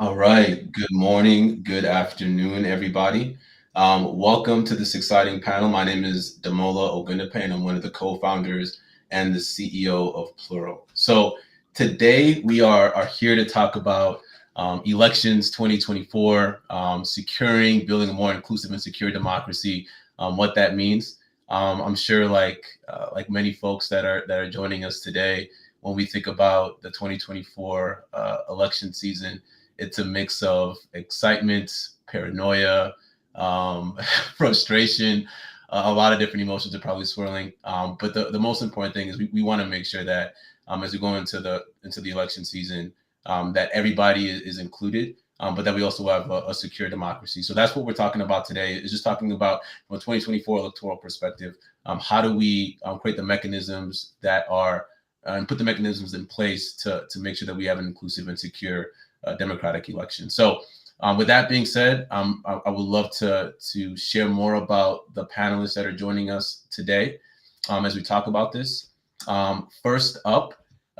All right. Good morning, good afternoon, everybody. Welcome to this exciting panel. My name is Damola Ogundepe, and I'm one of the co-founders and the CEO of Plural. So today we are here to talk about elections 2024, securing, building a more inclusive and secure democracy, what that means. I'm sure, like many folks that are joining us today, when we think about the 2024 election season, it's a mix of excitement, paranoia, frustration. A lot of different emotions are probably swirling. But the most important thing is we want to make sure that as we go into the election season, that everybody is included, but that we also have a secure democracy. So that's what we're talking about today. Is just talking about from a 2024 electoral perspective. How do we create the mechanisms that are and put the mechanisms in place to make sure that we have an inclusive and secure democratic election. So with that being said, I would love to share more about the panelists that are joining us today as we talk about this. First up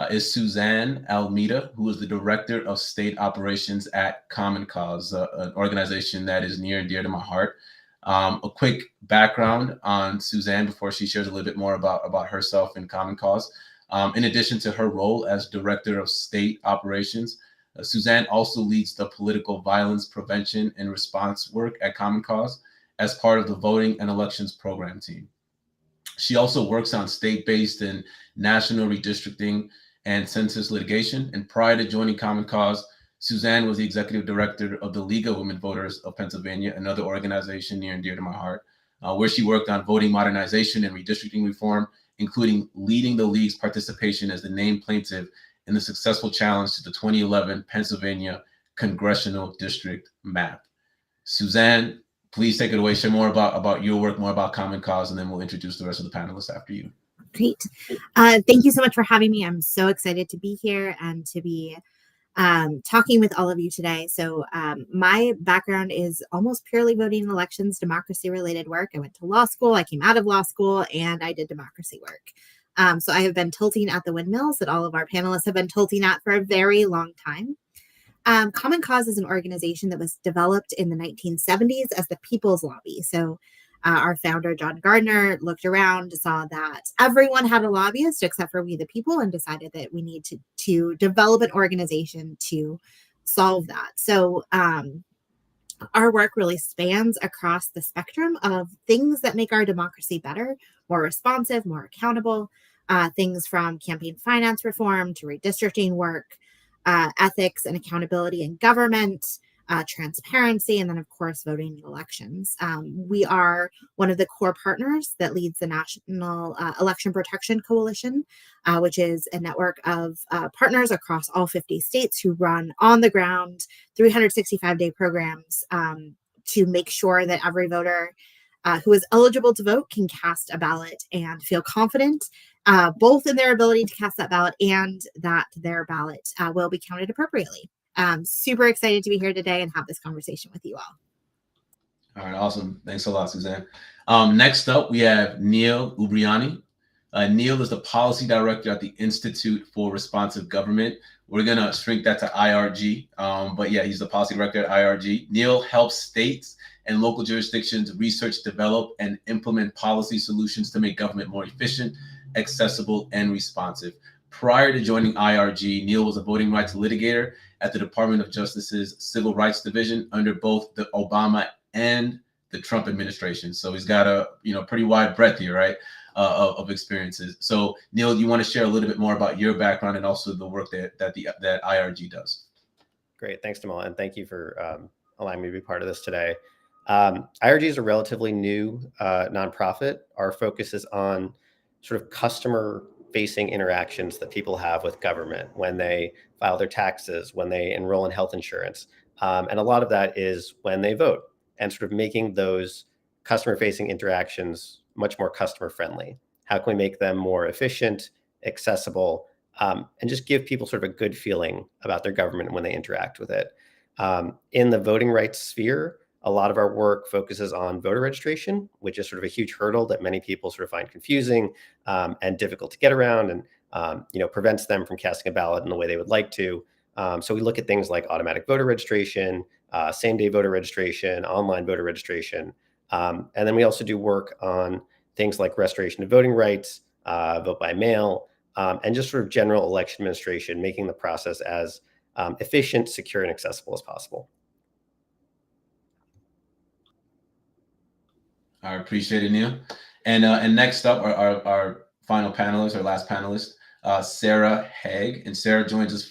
is Suzanne Almeida, who is the Director of State Operations at Common Cause, an organization that is near and dear to my heart. A quick background on Suzanne before she shares a little bit more about herself and Common Cause. In addition to her role as Director of State Operations, Suzanne also leads the political violence prevention and response work at Common Cause as part of the voting and elections program team. She also works on state-based and national redistricting and census litigation. And prior to joining Common Cause, Suzanne was the executive director of the League of Women Voters of Pennsylvania, another organization near and dear to my heart, where she worked on voting modernization and redistricting reform, including leading the league's participation as the named plaintiff in the successful challenge to the 2011 Pennsylvania congressional district map. Suzanne, please take it away. Share more about your work, more about Common Cause, and then we'll introduce the rest of the panelists after you. Great. Thank you so much for having me. I'm so excited to be here and to be talking with all of you today. So my background is almost purely voting elections, democracy related work. I went to law school, I came out of law school, and I did democracy work. So I have been tilting at the windmills that all of our panelists have been tilting at for a very long time. Common Cause is an organization that was developed in the 1970s as the People's Lobby. So our founder, John Gardner, looked around, saw that everyone had a lobbyist except for we the people, and decided that we need to develop an organization to solve that. So our work really spans across the spectrum of things that make our democracy better, more responsive, more accountable, things from campaign finance reform to redistricting work, ethics and accountability in government, transparency, and then, of course, voting in elections. We are one of the core partners that leads the National Election Protection Coalition, which is a network of partners across all 50 states who run on-the-ground 365-day programs to make sure that every voter who is eligible to vote can cast a ballot and feel confident both in their ability to cast that ballot and that their ballot will be counted appropriately. Super excited to be here today and have this conversation with you all. All right, awesome. Thanks a lot, Suzanne. Next up, we have Neil Ubriani. Neil is the policy director at the Institute for Responsive Government. We're going to shrink that to IRG. But yeah, he's the policy director at IRG. Neil helps states and local jurisdictions research, develop, and implement policy solutions to make government more efficient, accessible, and responsive. Prior to joining IRG, Neil was a voting rights litigator at the Department of Justice's Civil Rights Division under both the Obama and the Trump administration. So he's got a pretty wide breadth here, right, of experiences. So Neil, you want to share a little bit more about your background and also the work that IRG does? Great, thanks, Damola, and thank you for allowing me to be part of this today. IRG is a relatively new nonprofit. Our focus is on sort of customer-facing interactions that people have with government when they file their taxes, when they enroll in health insurance. And a lot of that is when they vote, and sort of making those customer-facing interactions much more customer-friendly. How can we make them more efficient, accessible, and just give people sort of a good feeling about their government when they interact with it? In the voting rights sphere, a lot of our work focuses on voter registration, which is sort of a huge hurdle that many people sort of find confusing and difficult to get around, and prevents them from casting a ballot in the way they would like to. So we look at things like automatic voter registration, same-day voter registration, online voter registration. And then we also do work on things like restoration of voting rights, vote by mail, and just sort of general election administration, making the process as efficient, secure, and accessible as possible. I appreciate it, Neil. And next up, our final panelist, our last panelist, Sarah Haig. And Sarah joins us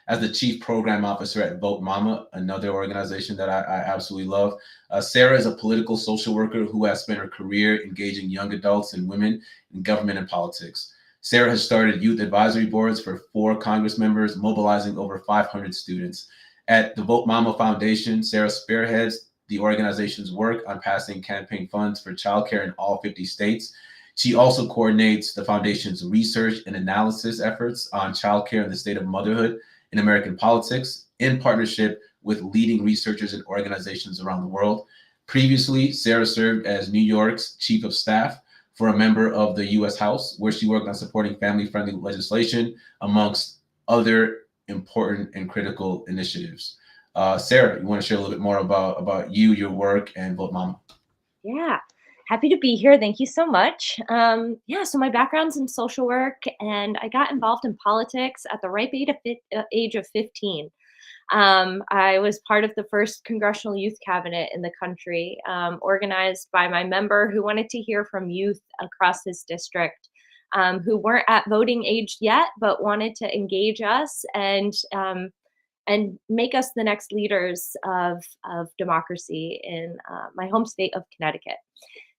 as the Chief Program Officer at Vote Mama, another organization that I absolutely love. Sarah is a political social worker who has spent her career engaging young adults and women in government and politics. Sarah has started youth advisory boards for 4 Congress members, mobilizing over 500 students. At the Vote Mama Foundation, Sarah spearheads the organization's work on passing campaign funds for childcare in all 50 states. She also coordinates the foundation's research and analysis efforts on childcare and the state of motherhood in American politics in partnership with leading researchers and organizations around the world. Previously, Sarah served as New York's chief of staff for a member of the US House, where she worked on supporting family-friendly legislation, amongst other important and critical initiatives. Sarah, you want to share a little bit more about you, your work, and Vote Mama? Yeah, happy to be here. Thank you so much. So my background's in social work, and I got involved in politics at the ripe age of 15. I was part of the first congressional youth cabinet in the country, organized by my member who wanted to hear from youth across his district, who weren't at voting age yet, but wanted to engage us and make us the next leaders of democracy in my home state of Connecticut.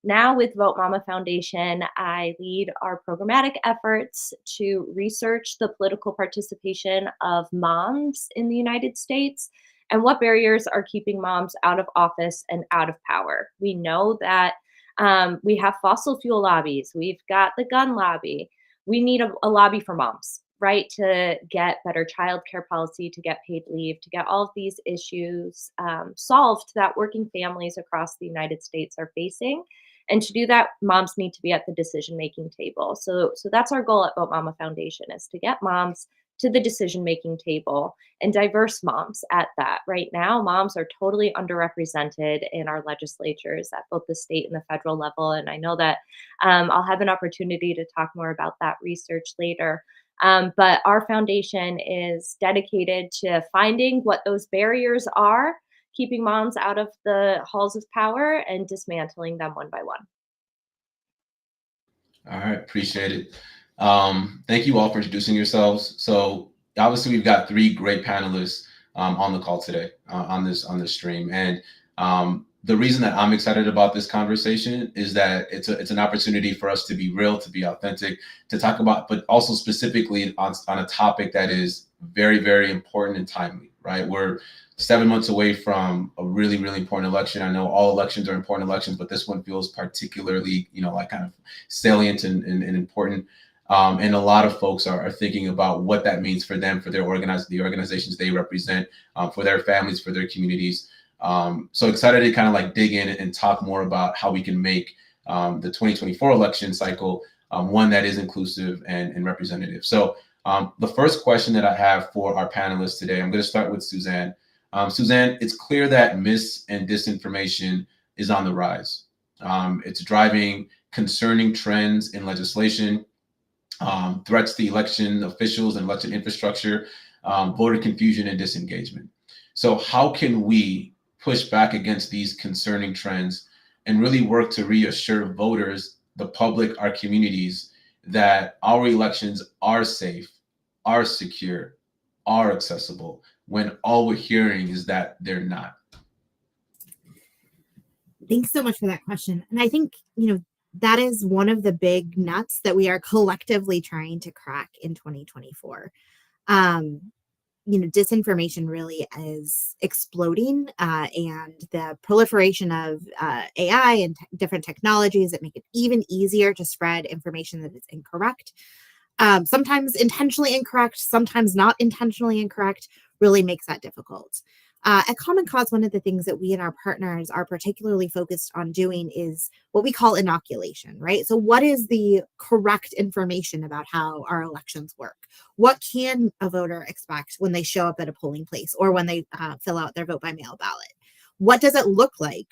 Now with Vote Mama Foundation, I lead our programmatic efforts to research the political participation of moms in the United States and what barriers are keeping moms out of office and out of power. We know that we have fossil fuel lobbies, we've got the gun lobby. We need a lobby for moms, right, to get better childcare policy, to get paid leave, to get all of these issues solved that working families across the United States are facing. And to do that, moms need to be at the decision-making table. So that's our goal at Vote Mama Foundation, is to get moms to the decision-making table, and diverse moms at that. Right now, moms are totally underrepresented in our legislatures at both the state and the federal level. And I know that I'll have an opportunity to talk more about that research later. But our foundation is dedicated to finding what those barriers are, keeping moms out of the halls of power, and dismantling them one by one. All right, appreciate it. Thank you all for introducing yourselves. So obviously we've got 3 great panelists on the call today on this stream, and the reason that I'm excited about this conversation is that it's an opportunity for us to be real, to be authentic, to talk about, but also specifically on a topic that is very, very important and timely, right? We're 7 months away from a really, really important election. I know all elections are important elections, but this one feels particularly, like kind of salient and important. And a lot of folks are thinking about what that means for them, for the organizations they represent, for their families, for their communities. So excited to kind of like dig in and talk more about how we can make the 2024 election cycle one that is inclusive and representative. So the first question that I have for our panelists today, I'm going to start with Suzanne. Suzanne, it's clear that mis and disinformation is on the rise. It's driving concerning trends in legislation, threats to election officials and election infrastructure, voter confusion and disengagement. So how can we push back against these concerning trends and really work to reassure voters, the public, our communities, that our elections are safe, are secure, are accessible, when all we're hearing is that they're not? Thanks so much for that question. And I think, that is one of the big nuts that we are collectively trying to crack in 2024. Disinformation really is exploding, and the proliferation of AI and different technologies that make it even easier to spread information that is incorrect, sometimes intentionally incorrect, sometimes not intentionally incorrect, really makes that difficult. At Common Cause, one of the things that we and our partners are particularly focused on doing is what we call inoculation, right? So, what is the correct information about how our elections work? What can a voter expect when they show up at a polling place or when they fill out their vote by mail ballot? What does it look like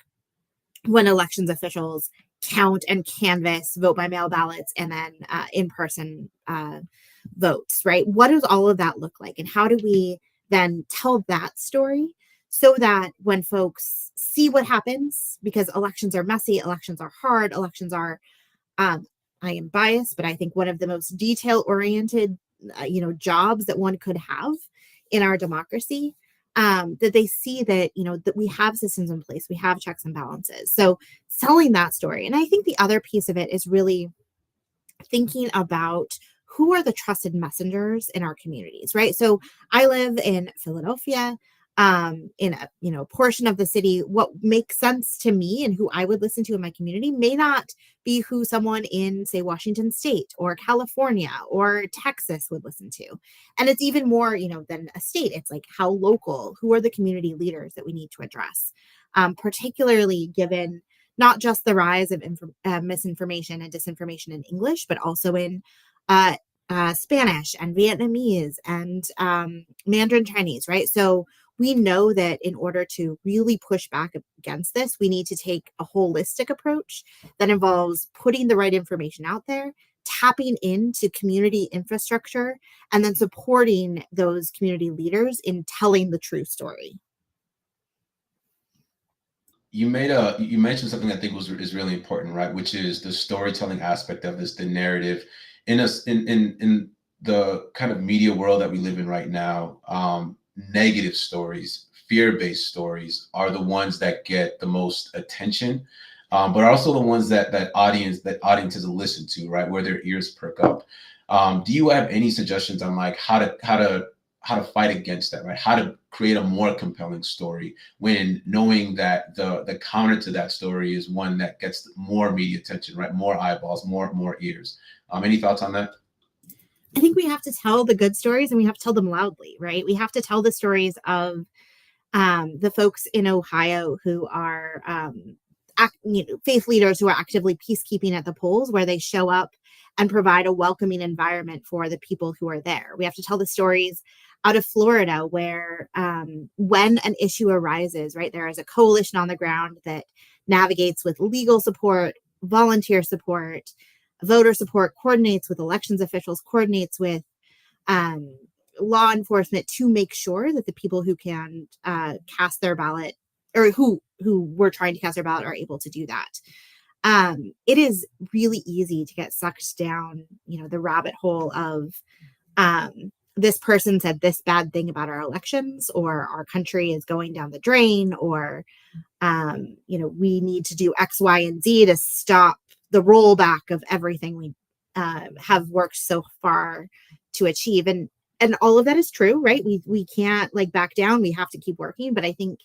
when elections officials count and canvass vote by mail ballots and then in person votes, right? What does all of that look like? And how do we then tell that story so that when folks see what happens, because elections are messy, elections are hard, elections are, I am biased, but I think one of the most detail oriented, jobs that one could have in our democracy, that they see that, that we have systems in place, we have checks and balances. So selling that story. And I think the other piece of it is really thinking about who are the trusted messengers in our communities, right? So I live in Philadelphia, in a portion of the city. What makes sense to me and who I would listen to in my community may not be who someone in, say, Washington State or California or Texas would listen to. And it's even more, than a state. It's like how local, who are the community leaders that we need to address, particularly given not just the rise of misinformation and disinformation in English, but also in Spanish and Vietnamese and Mandarin Chinese, right? So we know that in order to really push back against this, we need to take a holistic approach that involves putting the right information out there, tapping into community infrastructure, and then supporting those community leaders in telling the true story. You mentioned something I think is really important, right? Which is the storytelling aspect of this, the narrative. In the kind of media world that we live in right now, negative stories, fear-based stories are the ones that get the most attention, but are also the ones that audiences listen to, right? Where their ears perk up. Do you have any suggestions on like how to fight against that, right? How to create a more compelling story when knowing that the counter to that story is one that gets more media attention, right? More eyeballs, more ears. Any thoughts on that? I think we have to tell the good stories and we have to tell them loudly, right? We have to tell the stories of the folks in Ohio who are faith leaders who are actively peacekeeping at the polls, where they show up and provide a welcoming environment for the people who are there. We have to tell the stories out of Florida where when an issue arises, right, there is a coalition on the ground that navigates with legal support, volunteer support, voter support, coordinates with elections officials, coordinates with law enforcement to make sure that the people who can cast their ballot or who were trying to cast their ballot are able to do that. It is really easy to get sucked down, the rabbit hole of this person said this bad thing about our elections, or our country is going down the drain, or we need to do X, Y, and Z to stop the rollback of everything we have worked so far to achieve. And all of that is true, right? We can't like back down. We have to keep working. But I think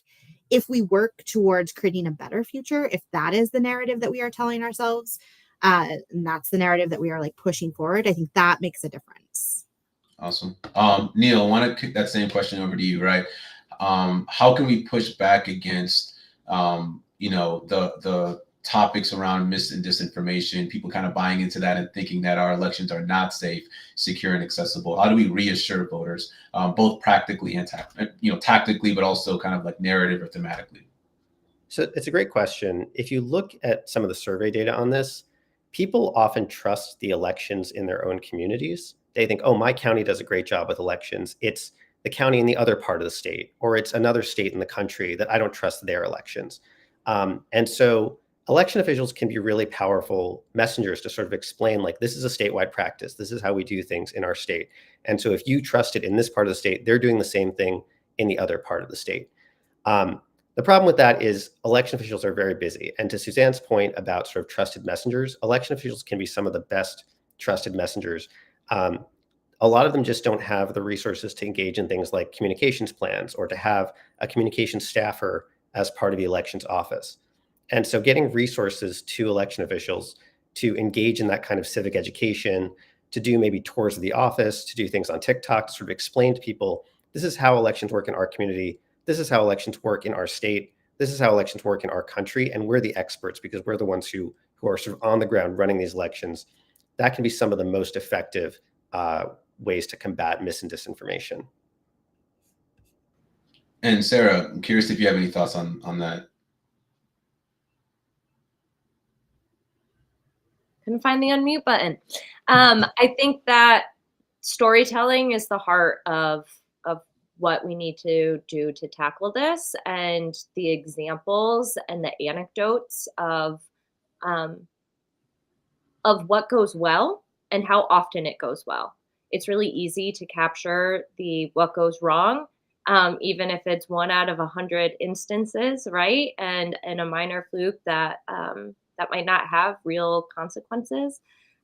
if we work towards creating a better future, if that is the narrative that we are telling ourselves, and that's the narrative that we are like pushing forward, I think that makes a difference. Awesome. Neil, I want to kick that same question over to you, right? How can we push back against, the topics around mis and disinformation, people kind of buying into that and thinking that our elections are not safe, secure, and accessible? How do we reassure voters, both practically and tactically, but also kind of like narrative or thematically? So it's a great question. If you look at some of the survey data on this, people often trust the elections in their own communities. They think, oh, my county does a great job with elections. It's the county in the other part of the state, or it's another state in the country that I don't trust their elections. And so election officials can be really powerful messengers to sort of explain, like, this is a statewide practice. This is how we do things in our state. And so if you trust it in this part of the state, they're doing the same thing in the other part of the state. The problem with that is election officials are very busy. And to Suzanne's point about sort of trusted messengers, election officials can be some of the best trusted messengers. A lot of them just don't have the resources to engage in things like communications plans or to have a communications staffer as part of the elections office. And so getting resources to election officials to engage in that kind of civic education, to do maybe tours of the office, to do things on TikTok, to sort of explain to people, this is how elections work in our community. this is how elections work in our state. This is how elections work in our country. And we're the experts because we're the ones who are sort of on the ground running these elections. That can be some of the most effective ways to combat mis and disinformation. And Sarah, I'm curious if you have any thoughts on that. Couldn't find the unmute button. I think that storytelling is the heart of what we need to do to tackle this, and the examples and the anecdotes of what goes well and how often it goes well. It's really easy to capture the what goes wrong, even if it's 1 out of 100 instances, right? And a minor fluke that that might not have real consequences.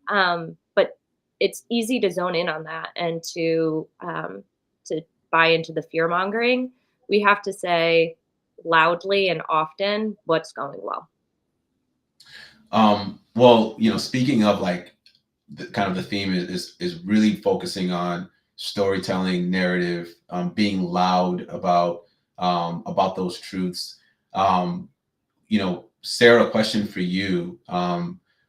But it's easy to zone in on that and to buy into the fear mongering. We have to say loudly and often what's going well. Well, speaking of like kind of the theme is really focusing on storytelling, narrative, being loud about those truths. Sarah, a question for you.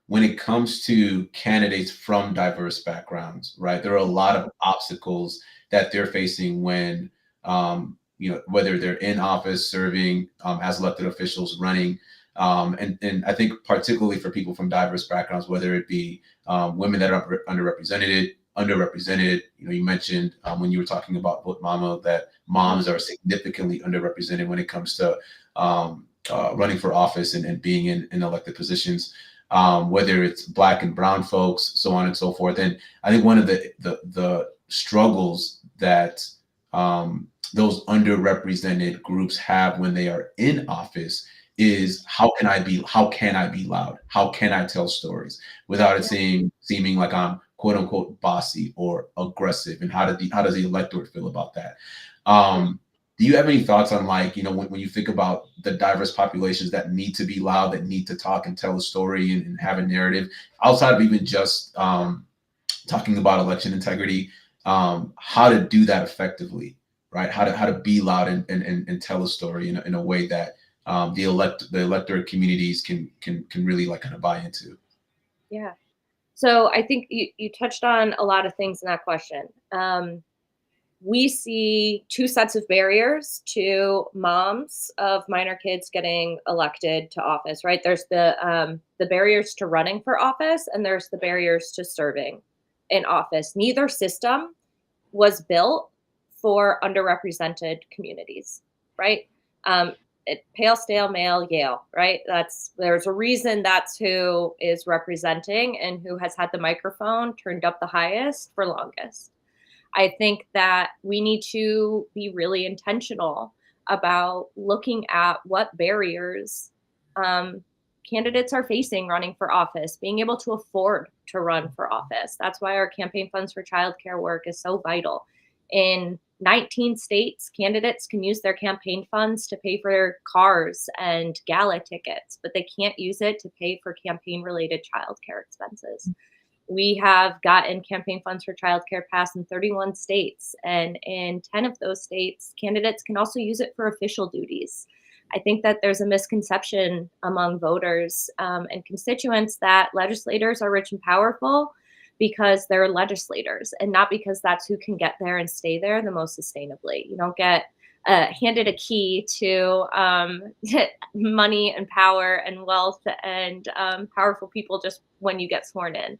When it comes to candidates from diverse backgrounds, right? There are a lot of obstacles that they're facing when, whether they're in office, serving as elected officials, running. And I think particularly for people from diverse backgrounds, whether it be women that are underrepresented, you mentioned when you were talking about Vote Mama that moms are significantly underrepresented when it comes to running for office and being in elected positions, whether it's Black and brown folks, so on and so forth. And I think one of the struggles that those underrepresented groups have when they are in office is how can I be loud? How can I tell stories without it seeming like I'm quote unquote bossy or aggressive? And how does the electorate feel about that? Do you have any thoughts on when you think about the diverse populations that need to be loud, that need to talk and tell a story and have a narrative outside of even just talking about election integrity, how to do that effectively, right? How to be loud and tell a story in a way that the electorate communities can really kind of buy into. Yeah. So I think you touched on a lot of things in that question. We see 2 sets of barriers to moms of minor kids getting elected to office, right? There's the barriers to running for office, and there's the barriers to serving in office. Neither system was built for underrepresented communities, right? Pale, stale, male, Yale, right? There's a reason that's who is representing and who has had the microphone turned up the highest for longest. I think that we need to be really intentional about looking at what barriers candidates are facing running for office, being able to afford to run for office. That's why our campaign funds for childcare work is so vital. In 19 states, candidates can use their campaign funds to pay for cars and gala tickets, but they can't use it to pay for campaign-related childcare expenses. We have gotten campaign funds for childcare passed in 31 states, and in 10 of those states, candidates can also use it for official duties. I think that there's a misconception among voters and constituents that legislators are rich and powerful because they're legislators and not because that's who can get there and stay there the most sustainably. You don't get handed a key to money and power and wealth and powerful people just when you get sworn in.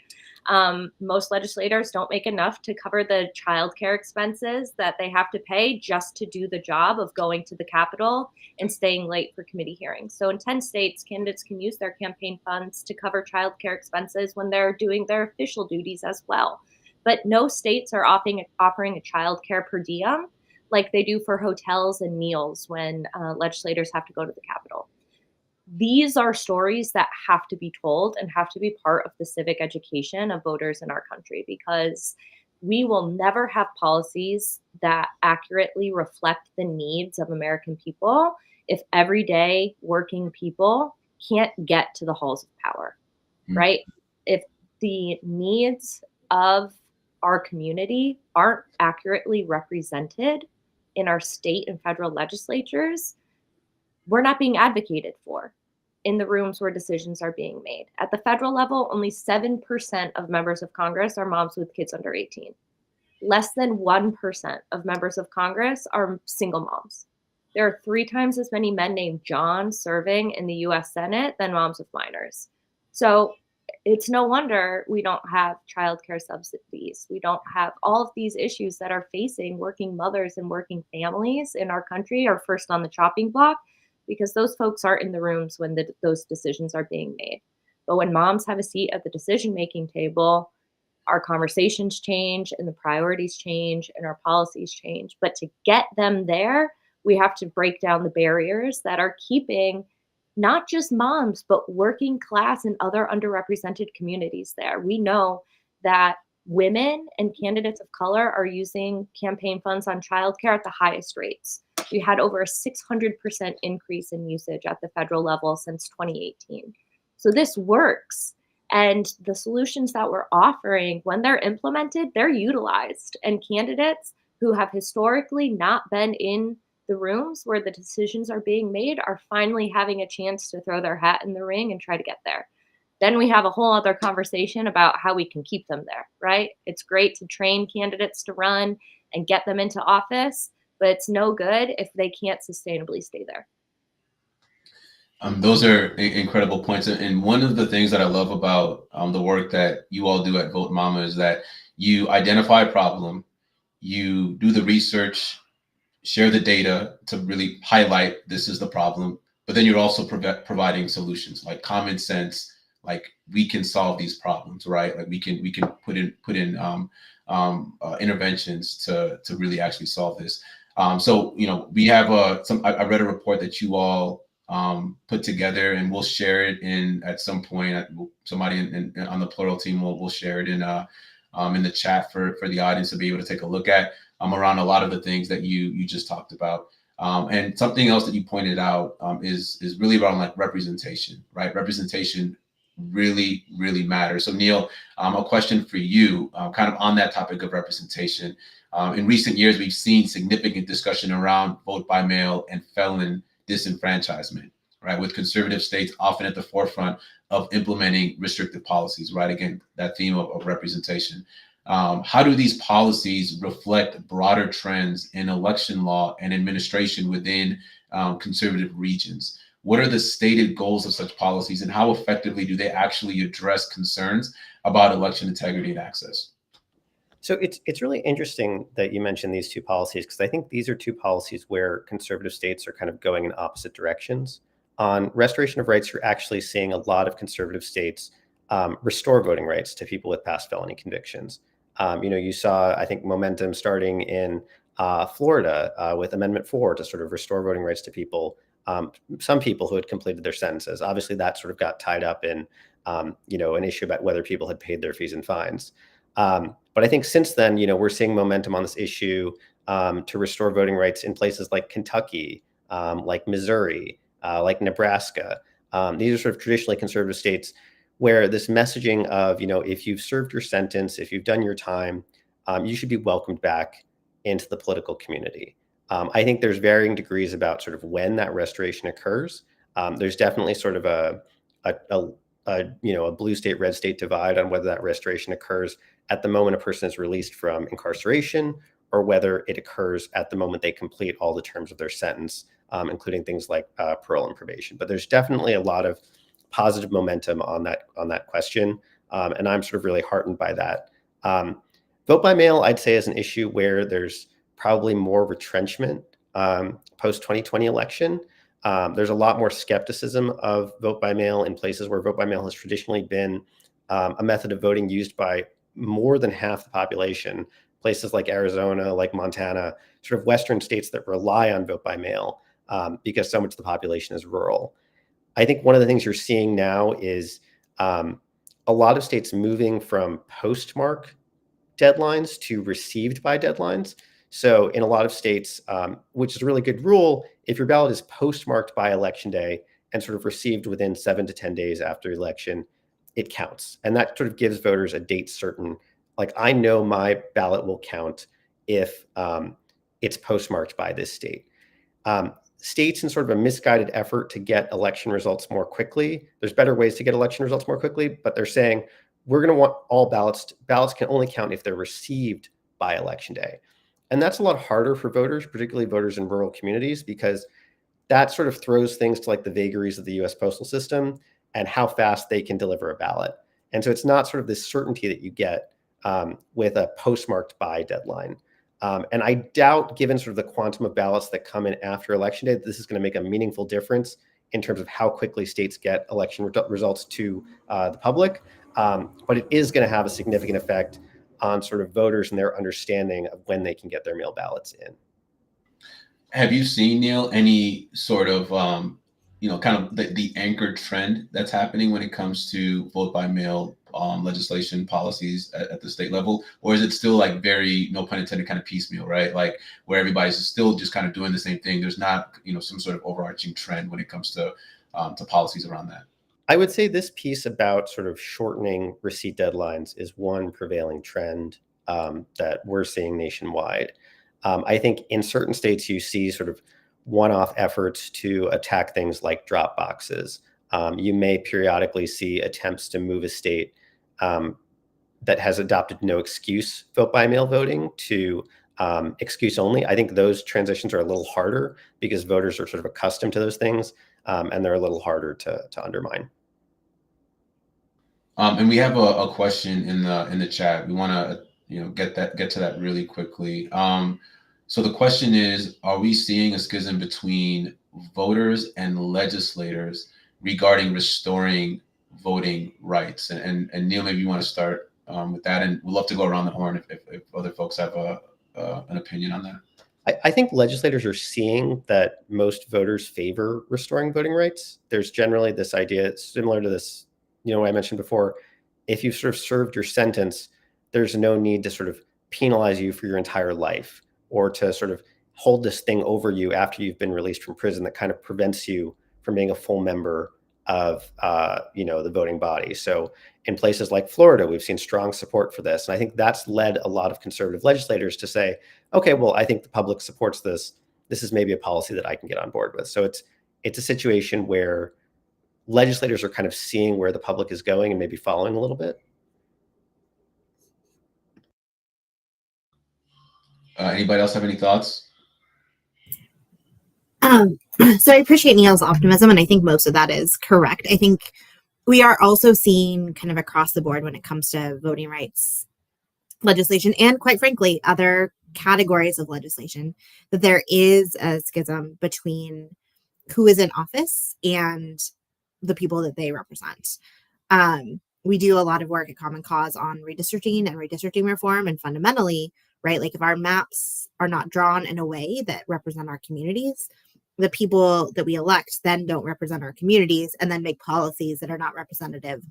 Most legislators don't make enough to cover the childcare expenses that they have to pay just to do the job of going to the Capitol and staying late for committee hearings. So in 10 states, candidates can use their campaign funds to cover childcare expenses when they're doing their official duties as well. But no states are offering a childcare per diem like they do for hotels and meals when legislators have to go to the Capitol. These are stories that have to be told and have to be part of the civic education of voters in our country, because we will never have policies that accurately reflect the needs of American people if everyday working people can't get to the halls of power, right? If the needs of our community aren't accurately represented in our state and federal legislatures, we're not being advocated for in the rooms where decisions are being made. At the federal level, only 7% of members of Congress are moms with kids under 18. Less than 1% of members of Congress are single moms. There are 3 times as many men named John serving in the US Senate than moms of minors. So it's no wonder we don't have childcare subsidies. We don't have all of these issues that are facing working mothers and working families in our country are first on the chopping block, because those folks aren't in the rooms when those decisions are being made. But when moms have a seat at the decision-making table, our conversations change and the priorities change and our policies change. But to get them there, we have to break down the barriers that are keeping not just moms, but working class and other underrepresented communities there. We know that women and candidates of color are using campaign funds on childcare at the highest rates. We had over a 600% increase in usage at the federal level since 2018. So this works. And the solutions that we're offering, when they're implemented, they're utilized. And candidates who have historically not been in the rooms where the decisions are being made are finally having a chance to throw their hat in the ring and try to get there. Then we have a whole other conversation about how we can keep them there, right? It's great to train candidates to run and get them into office, but it's no good if they can't sustainably stay there. Those are incredible points. And one of the things that I love about the work that you all do at Vote Mama is that you identify a problem, you do the research, share the data to really highlight this is the problem, but then you're also providing solutions like common sense, like we can solve these problems, right? Like we can put in interventions to really actually solve this. So we have I read a report that you all put together, and we'll share it at some point. Somebody on the Plural team will share it in the chat for the audience to be able to take a look at around a lot of the things that you just talked about. And something else that you pointed out is really around like representation, right? Representation really, really matters. So Neil, a question for you, kind of on that topic of representation. In recent years, we've seen significant discussion around vote by mail and felon disenfranchisement, right? With conservative states often at the forefront of implementing restrictive policies, right? Again, that theme of representation. How do these policies reflect broader trends in election law and administration within conservative regions? What are the stated goals of such policies, and how effectively do they actually address concerns about election integrity and access? So it's really interesting that you mentioned these 2 policies, because I think these are 2 policies where conservative states are kind of going in opposite directions. On restoration of rights, you're actually seeing a lot of conservative states restore voting rights to people with past felony convictions. You saw, I think, momentum starting in Florida with Amendment 4 to sort of restore voting rights to people, some people who had completed their sentences. Obviously, that sort of got tied up in, an issue about whether people had paid their fees and fines. But I think since then, we're seeing momentum on this issue to restore voting rights in places like Kentucky, like Missouri, like Nebraska. These are sort of traditionally conservative states where this messaging of, if you've served your sentence, if you've done your time, you should be welcomed back into the political community. I think there's varying degrees about sort of when that restoration occurs. There's definitely sort of a blue state, red state divide on whether that restoration occurs at the moment a person is released from incarceration, or whether it occurs at the moment they complete all the terms of their sentence, including things like parole and probation. But there's definitely a lot of positive momentum on that question, and I'm sort of really heartened by that. Vote by mail, I'd say, is an issue where there's probably more retrenchment post 2020 election. There's a lot more skepticism of vote by mail in places where vote by mail has traditionally been a method of voting used by more than half the population. Places like Arizona, like Montana, sort of Western states that rely on vote by mail because so much of the population is rural. I think one of the things you're seeing now is a lot of states moving from postmark deadlines to received by deadlines. So in a lot of states, which is a really good rule, if your ballot is postmarked by election day and sort of received within 7 to 10 days after election, it counts. And that sort of gives voters a date certain, like, I know my ballot will count if it's postmarked by this state. States, in sort of a misguided effort to get election results more quickly, there's better ways to get election results more quickly, but they're saying we're going to want all ballots can only count if they're received by election day. And that's a lot harder for voters, particularly voters in rural communities, because that sort of throws things to like the vagaries of the US postal system and how fast they can deliver a ballot. And so it's not sort of this certainty that you get with a postmarked by deadline. And I doubt, given sort of the quantum of ballots that come in after election day, that this is going to make a meaningful difference in terms of how quickly states get election results to the public. But it is going to have a significant effect on sort of voters and their understanding of when they can get their mail ballots in. Have you seen, Neil, any sort of, kind of the anchored trend that's happening when it comes to vote by mail legislation policies at the state level? Or is it still like very, no pun intended, kind of piecemeal, right? Like where everybody's still just kind of doing the same thing. There's not, some sort of overarching trend when it comes to policies around that. I would say this piece about sort of shortening receipt deadlines is one prevailing trend that we're seeing nationwide. I think in certain states, you see sort of one-off efforts to attack things like drop boxes. You may periodically see attempts to move a state that has adopted no excuse vote by mail voting to excuse only. I think those transitions are a little harder because voters are sort of accustomed to those things, and they're a little harder to undermine. And we have a question in the chat. We want to get to that really quickly. So the question is, are we seeing a schism between voters and legislators regarding restoring voting rights? And Neil, maybe you want to start with that, and we'd love to go around the horn if other folks have an opinion on that. I think legislators are seeing that most voters favor restoring voting rights. There's generally this idea, similar to this, what I mentioned before, if you've sort of served your sentence, there's no need to sort of penalize you for your entire life or to sort of hold this thing over you after you've been released from prison that kind of prevents you from being a full member of, the voting body. So in places like Florida, we've seen strong support for this. And I think that's led a lot of conservative legislators to say, okay, well, I think the public supports this. This is maybe a policy that I can get on board with. So it's a situation where legislators are kind of seeing where the public is going and maybe following a little bit. Anybody else have any thoughts? So I appreciate Neil's optimism, and I think most of that is correct. I think we are also seeing kind of across the board when it comes to voting rights legislation, and quite frankly, other categories of legislation, that there is a schism between who is in office and the people that they represent. We do a lot of work at Common Cause on redistricting and redistricting reform, and fundamentally, right, like if our maps are not drawn in a way that represent our communities, the people that we elect then don't represent our communities and then make policies that are not representative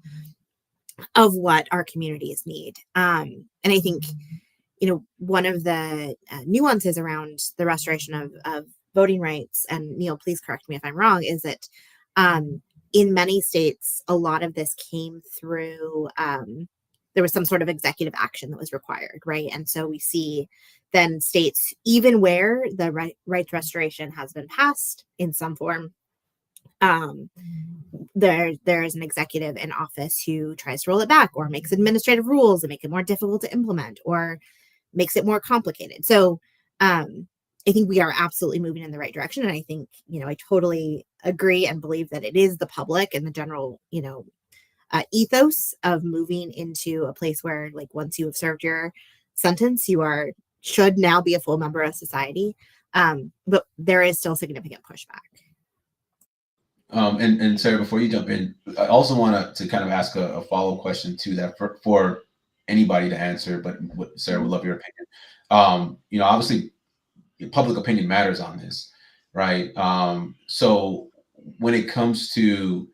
of what our communities need. And I think, one of the nuances around the restoration of voting rights, and Neil, please correct me if I'm wrong, is that in many states, a lot of this came through, there was some sort of executive action that was required, right? And so we see then states, even where the rights restoration has been passed in some form, there is an executive in office who tries to roll it back or makes administrative rules that make it more difficult to implement or makes it more complicated. So I think we are absolutely moving in the right direction. And I think, I totally agree and believe that it is the public and the general, ethos of moving into a place where, like, once you have served your sentence, you should now be a full member of society. But there is still significant pushback. And Sarah, before you jump in, I also want to kind of ask a follow-up question to that for anybody to answer, but Sarah, would love your opinion. Obviously public opinion matters on this, right? So when it comes to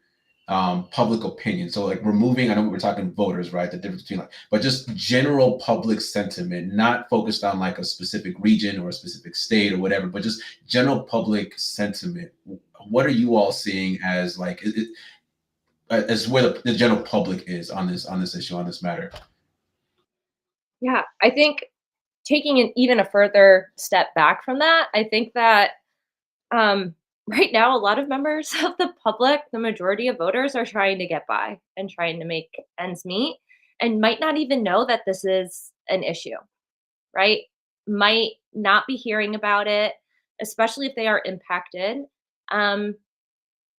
public opinion, so like removing, I know we're talking voters, right? The difference between but just general public sentiment, not focused on like a specific region or a specific state or whatever, but just general public sentiment. What are you all seeing as as where the general public is on this issue, on this matter? Yeah, I think taking an even a further step back from that, I think that right now, a lot of members of the public, the majority of voters, are trying to get by and trying to make ends meet and might not even know that this is an issue, right? Might not be hearing about it, especially if they are impacted. Um,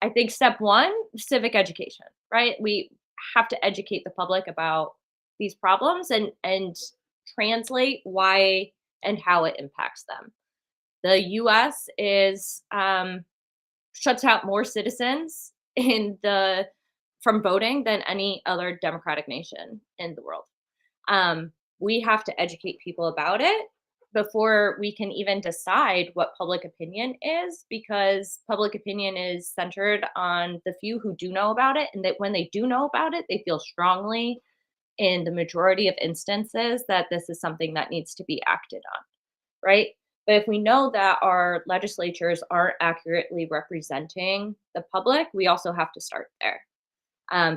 I think step one, civic education, right? We have to educate the public about these problems and translate why and how it impacts them. The U.S. is shuts out more citizens in the from voting than any other democratic nation in the world. We have to educate people about it before we can even decide what public opinion is, because public opinion is centered on the few who do know about it, and that when they do know about it, they feel strongly in the majority of instances that this is something that needs to be acted on, right? But if we know that our legislatures aren't accurately representing the public, we also have to start there,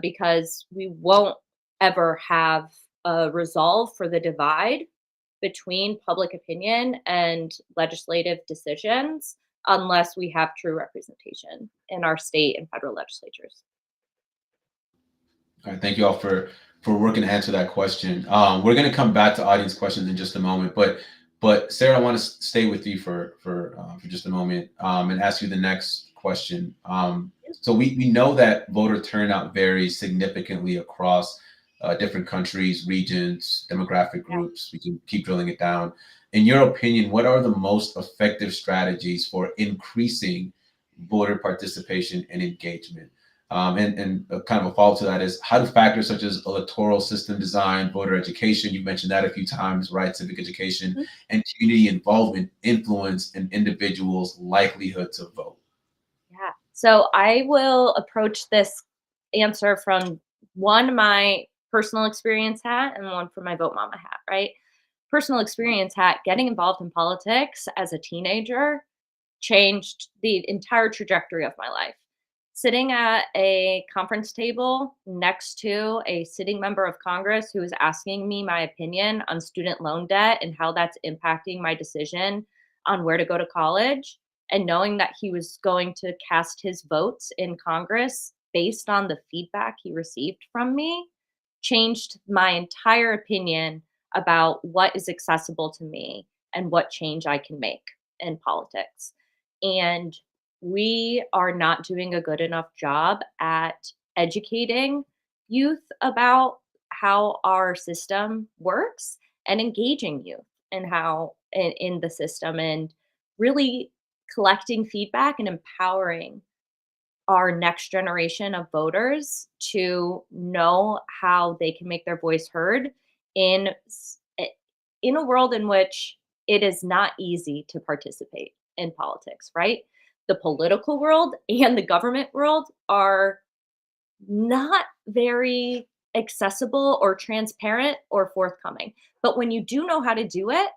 because we won't ever have a resolve for the divide between public opinion and legislative decisions unless we have true representation in our state and federal legislatures. All right, thank you all for working to answer that question. We're going to come back to audience questions in just a moment, but Sarah, I want to stay with you for just a moment and ask you the next question. So we know that voter turnout varies significantly across different countries, regions, demographic groups. We can keep drilling it down. In your opinion, what are the most effective strategies for increasing voter participation and engagement? And kind of a follow to that is, how do factors such as electoral system design, voter education, you mentioned that a few times, right? Civic education and community involvement influence an individual's likelihood to vote? Yeah. So I will approach this answer from one, my personal experience hat, and one from my vote mama hat, right? Personal experience hat, getting involved in politics as a teenager changed the entire trajectory of my life. Sitting at a conference table next to a sitting member of Congress who was asking me my opinion on student loan debt and how that's impacting my decision on where to go to college, and knowing that he was going to cast his votes in Congress based on the feedback he received from me, changed my entire opinion about what is accessible to me and what change I can make in politics. And we are not doing a good enough job at educating youth about how our system works and engaging youth and how in the system, and really collecting feedback and empowering our next generation of voters to know how they can make their voice heard in in a world in which it is not easy to participate in politics, right? The political world and the government world are not very accessible or transparent or forthcoming. But when you do know how to do it,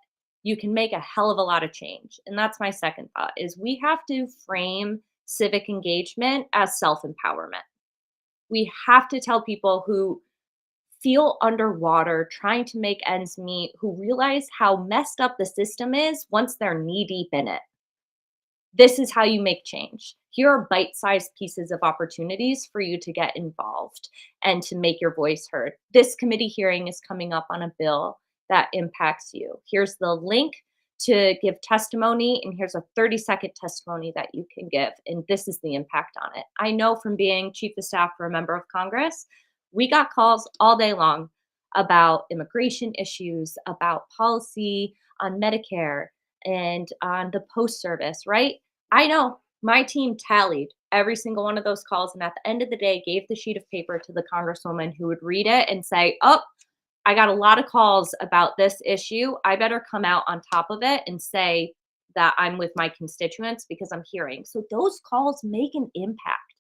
you can make a hell of a lot of change. And that's my second thought, is we have to frame civic engagement as self-empowerment. We have to tell people who feel underwater trying to make ends meet, who realize how messed up the system is once they're knee deep in it. This is how you make change. Here are bite-sized pieces of opportunities for you to get involved and to make your voice heard. This committee hearing is coming up on a bill that impacts you. Here's the link to give testimony, and here's a 30-second testimony that you can give, and this is the impact on it. I know from being chief of staff for a member of Congress, we got calls all day long about immigration issues, about policy on Medicare, and on the post service, right? I know my team tallied every single one of those calls, and at the end of the day gave the sheet of paper to the congresswoman who would read it and say, oh, I got a lot of calls about this issue. I better come out on top of it and say that I'm with my constituents because I'm hearing. So those calls make an impact.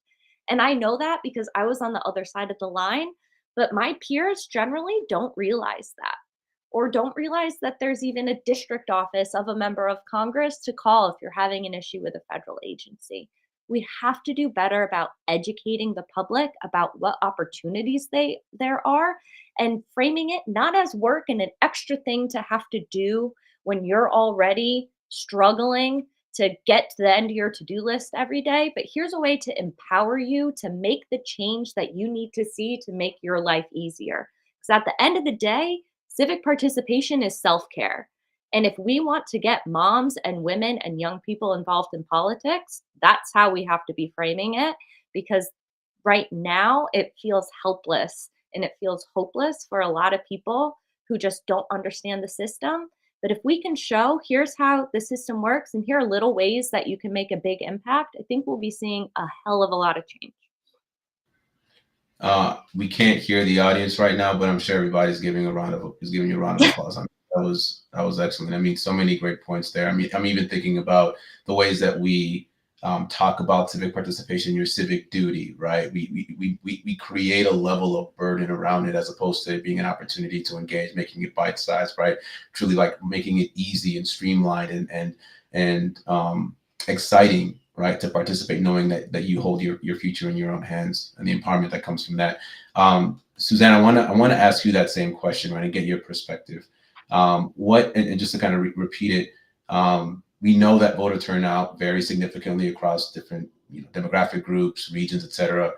And I know that because I was on the other side of the line, but my peers generally don't realize that, or don't realize that there's even a district office of a member of Congress to call if you're having an issue with a federal agency. we have to do better about educating the public about what opportunities there are, and framing it not as work and an extra thing to have to do when you're already struggling to get to the end of your to-do list every day. But here's a way to empower you to make the change that you need to see to make your life easier. Because at the end of the day, civic participation is self-care. And if we want to get moms and women and young people involved in politics, that's how we have to be framing it. Because right now it feels helpless and it feels hopeless for a lot of people who just don't understand the system. But if we can show, here's how the system works, and here are little ways that you can make a big impact, I think we'll be seeing a hell of a lot of change. We can't hear the audience right now, but I'm sure everybody's giving you a round of applause. I mean, that was excellent. I mean, so many great points there. I mean, I'm even thinking about the ways that we talk about civic participation, your civic duty, right? We create a level of burden around it as opposed to it being an opportunity to engage, making it bite-sized, right? Truly like making it easy and streamlined and exciting, right, to participate, knowing that you hold your future in your own hands and the empowerment that comes from that. Suzanne, I want to ask you that same question, right, and get your perspective. And just to kind of repeat it, we know that voter turnout varies significantly across different demographic groups, regions, et cetera.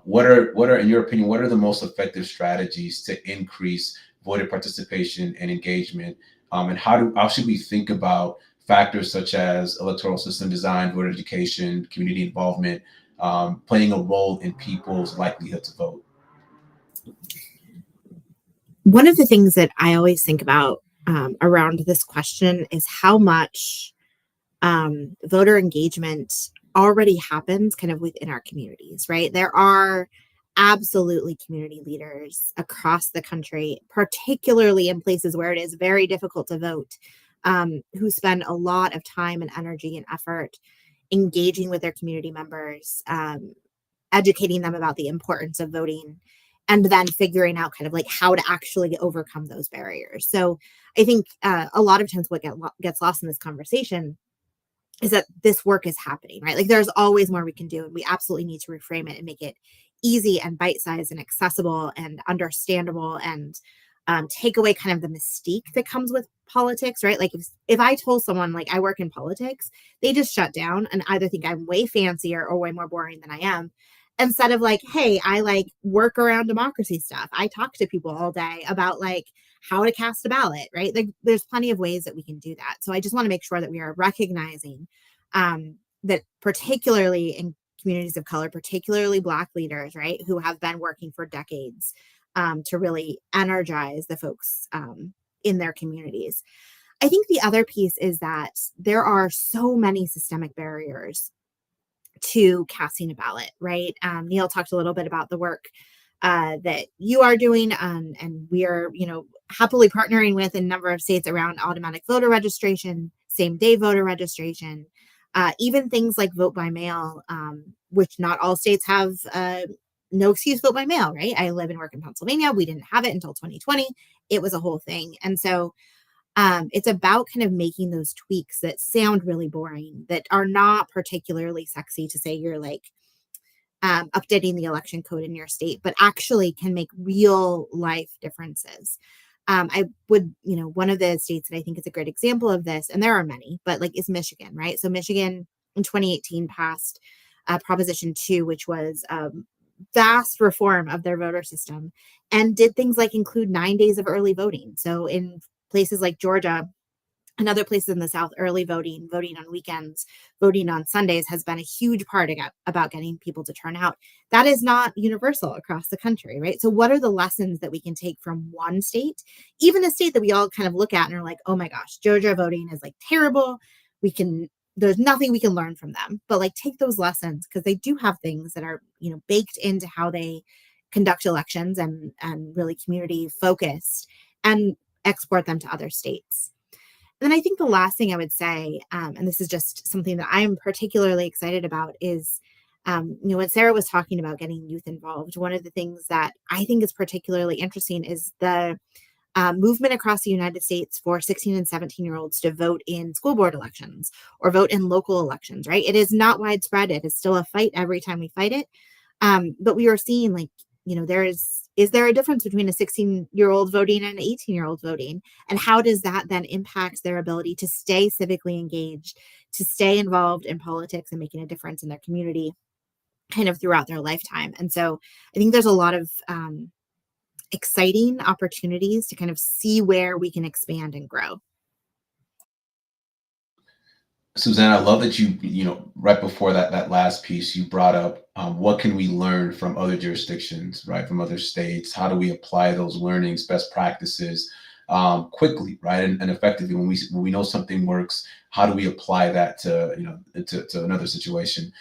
What are, in your opinion, what are the most effective strategies to increase voter participation and engagement? And how should we think about factors such as electoral system design, voter education, community involvement, playing a role in people's likelihood to vote? One of the things that I always think about around this question is how much voter engagement already happens kind of within our communities, right? There are absolutely community leaders across the country, particularly in places where it is very difficult to vote, who spend a lot of time and energy and effort engaging with their community members, educating them about the importance of voting, and then figuring out kind of like how to actually overcome those barriers. So I think a lot of times what gets lost in this conversation is that this work is happening, right? Like there's always more we can do, and we absolutely need to reframe it and make it easy and bite-sized and accessible and understandable, and take away kind of the mystique that comes with politics, right? Like if I told someone like I work in politics, they just shut down and either think I'm way fancier or way more boring than I am, instead of like, hey, I like work around democracy stuff. I talk to people all day about like how to cast a ballot, right? Like there's plenty of ways that we can do that. So I just want to make sure that we are recognizing that particularly in communities of color, particularly Black leaders, right, who have been working for decades to really energize the folks in their communities. I think the other piece is that there are so many systemic barriers to casting a ballot, right? Neil talked a little bit about the work that you are doing, and we are, happily partnering with a number of states around automatic voter registration, same day voter registration, even things like vote by mail, which not all states have. No excuse vote by mail, right? I live and work in Pennsylvania. We didn't have it until 2020. It was a whole thing. And so it's about kind of making those tweaks that sound really boring, that are not particularly sexy to say you're like updating the election code in your state, but actually can make real life differences. I would, one of the states that I think is a great example of this, and there are many, but like is Michigan, right? So Michigan in 2018 passed Proposition 2, which was vast reform of their voter system, and did things like include 9 days of early voting. So in places like Georgia and other places in the South, early voting, voting on weekends, voting on Sundays has been a huge part about getting people to turn out. That is not universal across the country, right? So what are the lessons that we can take from one state, even a state that we all kind of look at and are like, oh my gosh, Georgia voting is like terrible. There's nothing we can learn from them, but like take those lessons, because they do have things that are, baked into how they conduct elections and really community focused, and export them to other states. And then I think the last thing I would say, and this is just something that I'm particularly excited about, is, when Sarah was talking about getting youth involved, one of the things that I think is particularly interesting is the movement across the United States for 16 and 17-year-olds to vote in school board elections or vote in local elections, right? It is not widespread. It is still a fight every time we fight it. But we are seeing, like, is there a difference between a 16-year-old voting and an 18-year-old voting? And how does that then impact their ability to stay civically engaged, to stay involved in politics and making a difference in their community kind of throughout their lifetime? And so I think there's a lot of exciting opportunities to kind of see where we can expand and grow. Suzanne, I love that right before that last piece, you brought up what can we learn from other jurisdictions, right, from other states? How do we apply those learnings, best practices quickly, right, and effectively? When we know something works, how do we apply that to another situation?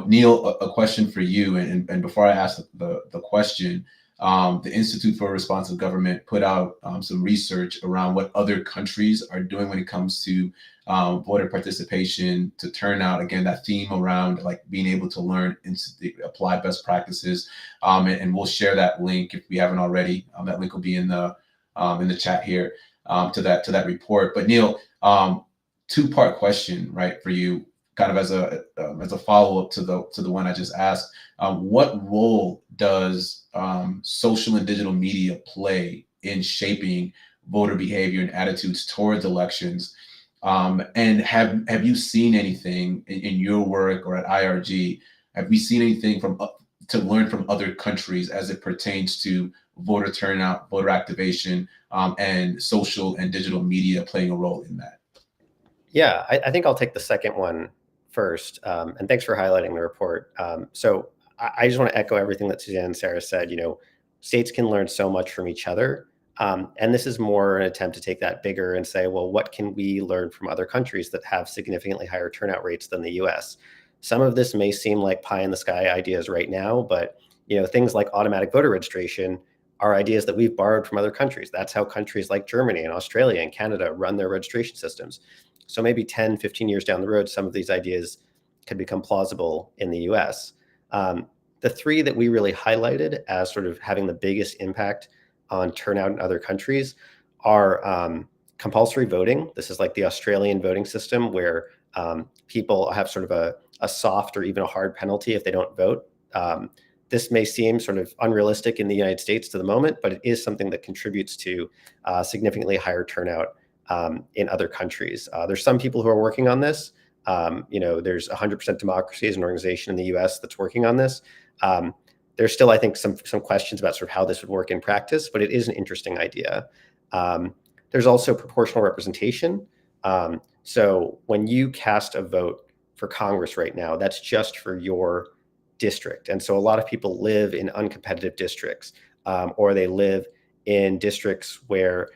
Neil, a question for you, and before I ask the question, the Institute for Responsive Government put out some research around what other countries are doing when it comes to voter participation, to turnout. Again, that theme around like being able to learn and apply best practices. And we'll share that link if we haven't already. That link will be in the chat here to that report. But Neil, two-part question, right, for you, kind of as a follow-up to the one I just asked. What role does social and digital media play in shaping voter behavior and attitudes towards elections? And have you seen anything in your work or at IRG? Have we seen anything to learn from other countries as it pertains to voter turnout, voter activation, and social and digital media playing a role in that? Yeah, I think I'll take the second one first. And thanks for highlighting the report. So I just want to echo everything that Suzanne and Sarah said. States can learn so much from each other. And this is more an attempt to take that bigger and say, well, what can we learn from other countries that have significantly higher turnout rates than the US? Some of this may seem like pie in the sky ideas right now, but things like automatic voter registration are ideas that we've borrowed from other countries. That's how countries like Germany and Australia and Canada run their registration systems. So maybe 10, 15 years down the road, some of these ideas could become plausible in the US. The three that we really highlighted as sort of having the biggest impact on turnout in other countries are compulsory voting. This is like the Australian voting system where people have sort of a soft or even a hard penalty if they don't vote. This may seem sort of unrealistic in the United States to the moment, but it is something that contributes to significantly higher turnout in other countries. There's some people who are working on this. There's 100% Democracy as an organization in the US that's working on this. There's still, I think, some questions about sort of how this would work in practice, but it is an interesting idea. There's also proportional representation. So when you cast a vote for Congress right now, that's just for your district. And so a lot of people live in uncompetitive districts, or they live in districts where,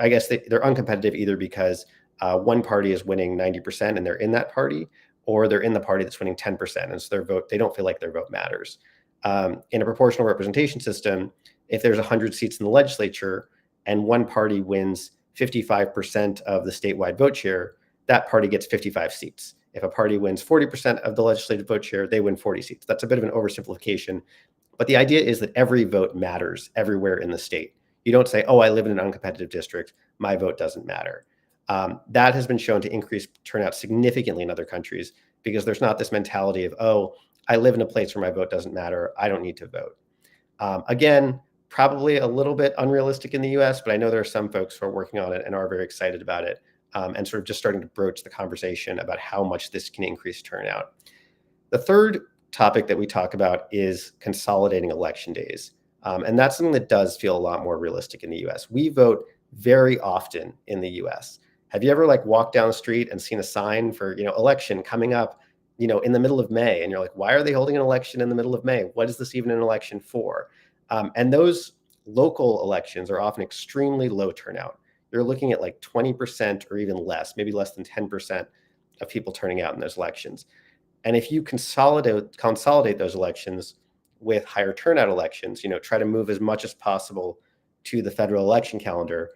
I guess they're uncompetitive either because one party is winning 90% and they're in that party, or they're in the party that's winning 10%. And so they don't feel like their vote matters. In a proportional representation system, if there's 100 seats in the legislature and one party wins 55% of the statewide vote share, that party gets 55 seats. If a party wins 40% of the legislative vote share, they win 40 seats. That's a bit of an oversimplification, but the idea is that every vote matters everywhere in the state. You don't say, oh, I live in an uncompetitive district, my vote doesn't matter. That has been shown to increase turnout significantly in other countries because there's not this mentality of, oh, I live in a place where my vote doesn't matter, I don't need to vote. Again, probably a little bit unrealistic in the US, but I know there are some folks who are working on it and are very excited about it, and sort of just starting to broach the conversation about how much this can increase turnout. The third topic that we talk about is consolidating election days. And that's something that does feel a lot more realistic in the US. We vote very often in the US. Have you ever walked down the street and seen a sign for, election coming up, in the middle of May? And you're like, why are they holding an election in the middle of May? What is this even an election for? And those local elections are often extremely low turnout. You're looking at 20% or even less, maybe less than 10% of people turning out in those elections. And if you consolidate those elections with higher turnout elections, try to move as much as possible to the federal election calendar,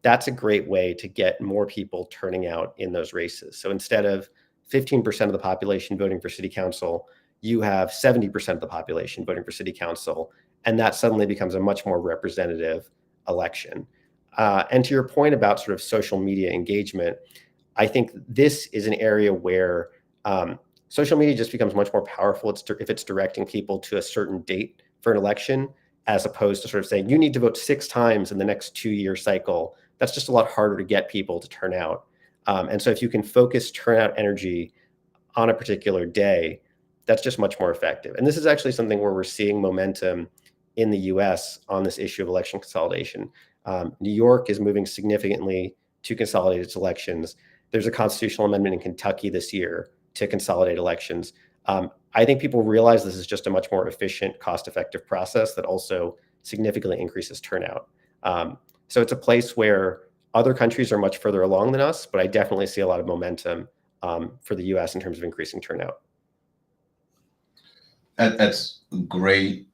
that's a great way to get more people turning out in those races. So instead of 15% of the population voting for city council, you have 70% of the population voting for city council, and that suddenly becomes a much more representative election. And to your point about sort of social media engagement, I think this is an area where social media just becomes much more powerful if it's directing people to a certain date for an election, as opposed to sort of saying, you need to vote 6 times in the next 2-year cycle. That's just a lot harder to get people to turn out. And so if you can focus turnout energy on a particular day, that's just much more effective. And this is actually something where we're seeing momentum in the US on this issue of election consolidation. New York is moving significantly to consolidate its elections. There's a constitutional amendment in Kentucky this year to consolidate elections. I think people realize this is just a much more efficient, cost-effective process that also significantly increases turnout. So it's a place where other countries are much further along than us, but I definitely see a lot of momentum for the US in terms of increasing turnout. That's great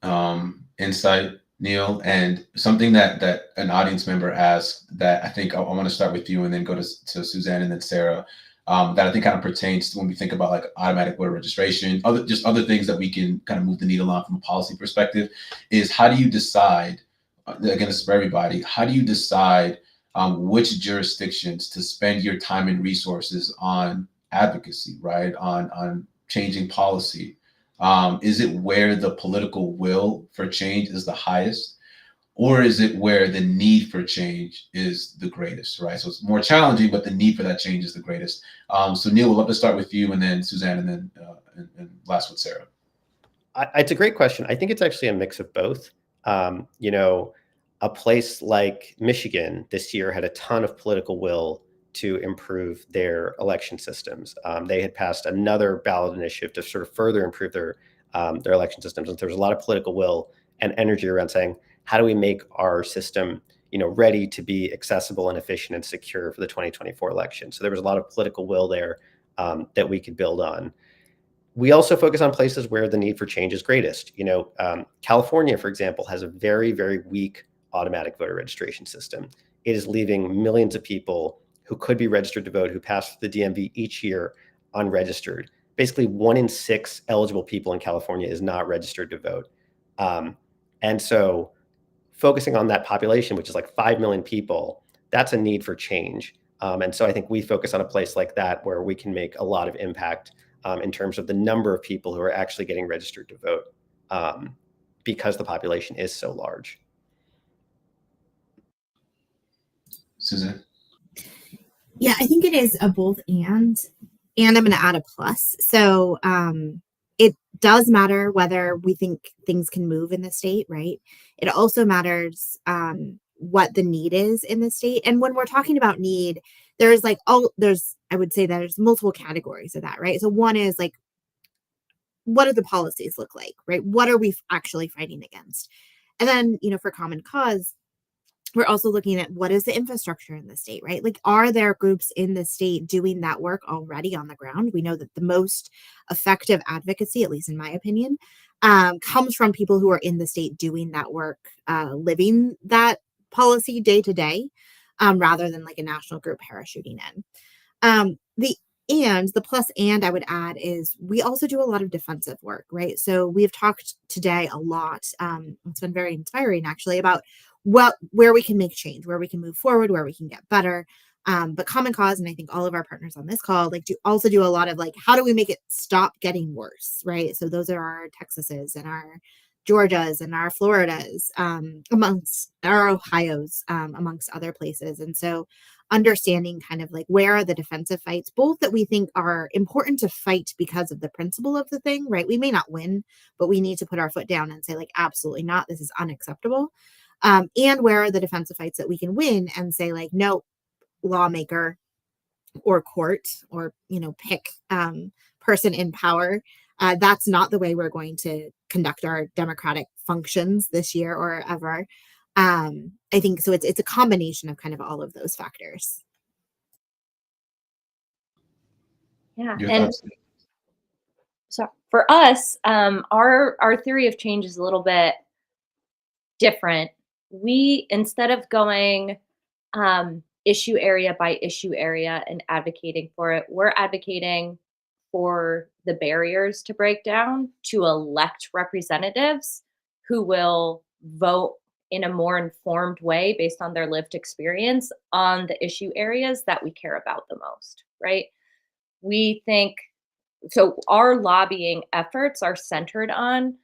insight, Neil. And something that an audience member asked that I think I want to start with you and then go to Suzanne and then Sarah, that I think kind of pertains to when we think about like automatic voter registration, other things that we can kind of move the needle on from a policy perspective, is how do you decide, again, this is for everybody, how do you decide which jurisdictions to spend your time and resources on advocacy, right? On changing policy. Is it where the political will for change is the highest, or is it where the need for change is the greatest, right? So it's more challenging, but the need for that change is the greatest. So Neil, we'd love to start with you, and then Suzanne, and then and last with Sarah. It's a great question. I think it's actually a mix of both. A place like Michigan this year had a ton of political will to improve their election systems. They had passed another ballot initiative to sort of further improve their election systems. And there was a lot of political will and energy around saying, how do we make our system, ready to be accessible and efficient and secure for the 2024 election? So there was a lot of political will there that we could build on. We also focus on places where the need for change is greatest. California, for example, has a very, very weak automatic voter registration system. It is leaving millions of people who could be registered to vote, who pass the DMV each year, unregistered. Basically, 1 in 6 eligible people in California is not registered to vote. And so focusing on that population, which is like 5 million people, that's a need for change. And so I think we focus on a place like that where we can make a lot of impact in terms of the number of people who are actually getting registered to vote because the population is so large. Suzanne? Yeah, I think it is a both and I'm going to add a plus. So it does matter whether we think things can move in the state, right? It also matters what the need is in the state. And when we're talking about need, I would say there's multiple categories of that, right? So one is like, what do the policies look like, right? What are we actually fighting against? And then, for common cause, we're also looking at what is the infrastructure in the state, right? Like, are there groups in the state doing that work already on the ground? We know that the most effective advocacy, at least in my opinion, comes from people who are in the state doing that work, living that policy day to day, rather than like a national group parachuting in. The plus and I would add is we also do a lot of defensive work, right? So we've talked today a lot. It's been very inspiring actually about where we can make change, where we can move forward, where we can get better. But Common Cause, and I think all of our partners on this call, do a lot of how do we make it stop getting worse, right? So those are our Texases and our Georgias and our Floridas, amongst our Ohios, amongst other places. And so understanding kind of where are the defensive fights, both that we think are important to fight because of the principle of the thing, right? We may not win, but we need to put our foot down and say absolutely not, this is unacceptable. And where are the defensive fights that we can win and say no, lawmaker or court or, pick person in power. That's not the way we're going to conduct our democratic functions this year or ever. I think so. It's a combination of kind of all of those factors. Yeah. Your And thoughts? so for us, our theory of change is a little bit different. We, instead of going issue area by issue area and advocating for it, we're advocating for the barriers to break down to elect representatives who will vote in a more informed way based on their lived experience on the issue areas that we care about the most, right? We think so our lobbying efforts are centered on